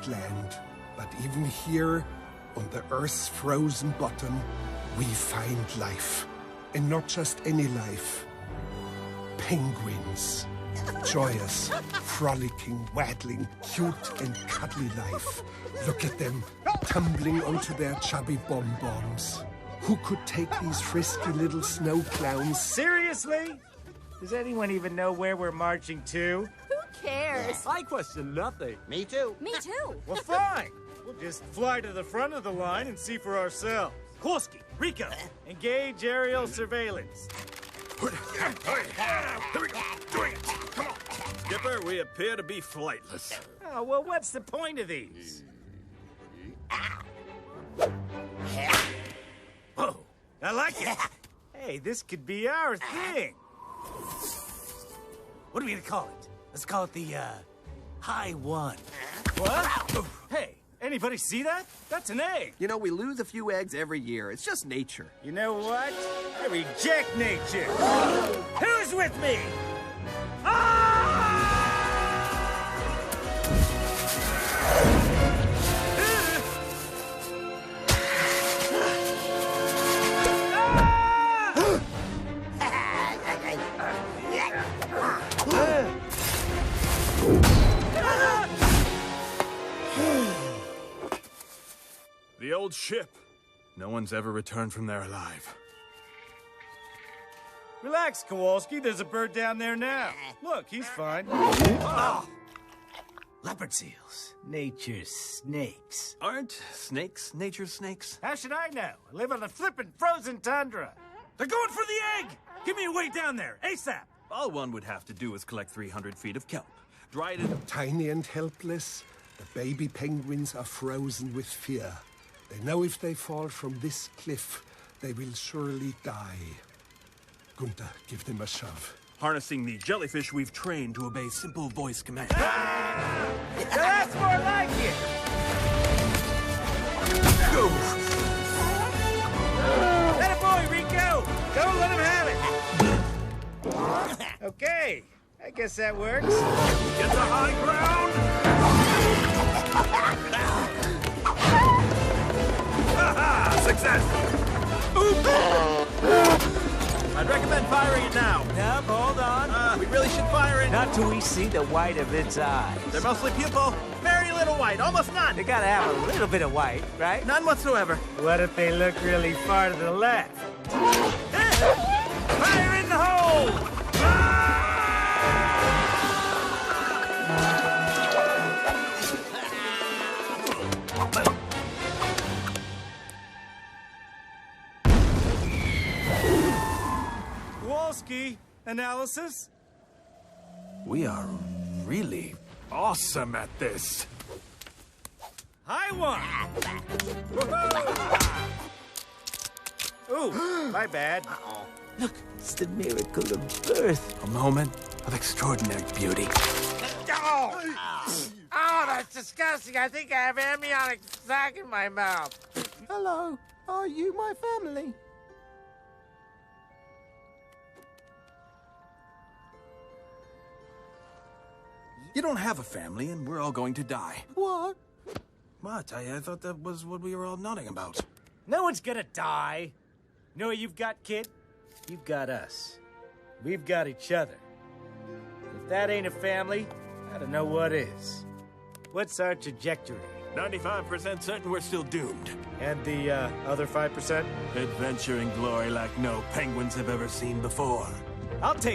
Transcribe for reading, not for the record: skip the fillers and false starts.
wasteland. But even here, on the Earth's frozen bottom, we find life. And not just any life. Penguins. Joyous, frolicking, waddling, cute and cuddly life. Look at them, tumbling onto their chubby bomb-bombs. Who could take these frisky little snow clowns? Seriously? Does anyone even know where we're marching to? Who cares? I question nothing. Me too. Me too. Well, fine. We'll just fly to the front of the line and see for ourselves. Kowalski, Rico, engage aerial surveillance. Here we go. Doing it. Come on. Skipper, we appear to be flightless. Oh, well, what's the point of these? Oh, I like it. Hey, this could be our thing. What are we gonna call it? Let's call it the, High One. What? Hey, anybody see that? That's an egg. You know, we lose a few eggs every year. It's just nature. You know what? I reject nature. Who's with me? The old ship. No one's ever returned from there alive. Relax, Kowalski. There's a bird down there now. Look, he's fine. Oh. Leopard seals. Nature's snakes. Aren't snakes nature's snakes? How should I know? I live on the flippin' frozen tundra. They're going for the egg! Give me a way down there, ASAP! All one would have to do is collect 300 feet of kelp. Dry it in... Tiny and helpless, the baby penguins are frozen with fear. They know if they fall from this cliff, they will surely die. Gunther, give them a shove. Harnessing the jellyfish we've trained to obey simple voice commands. That's more like it! Go! Let it boy, Rico! Don't let him have it! Okay, I guess that works. Get to high ground! Success! I'd recommend firing it now. Now, hold on. We really should fire it. Not till we see the white of its eyes. They're mostly pupil. Very little white, almost none. They gotta have a little bit of white, right? None whatsoever. What if they look really far to the left? Fire in the hole! Kowalski, analysis? We are really awesome at this. High one! Ooh, my bad. Look, it's the miracle of birth. A moment of extraordinary beauty. Oh, that's disgusting. I think I have amniotic sac in my mouth. Hello, are you my family? You don't have a family, and we're all going to die. What? What? I thought that was what we were all nodding about. No one's gonna die. You know what you've got, kid? You've got us. We've got each other. If that ain't a family, I don't know what is. What's our trajectory? 95% certain we're still doomed. And the other 5%? Adventure and glory like no penguins have ever seen before. I'll take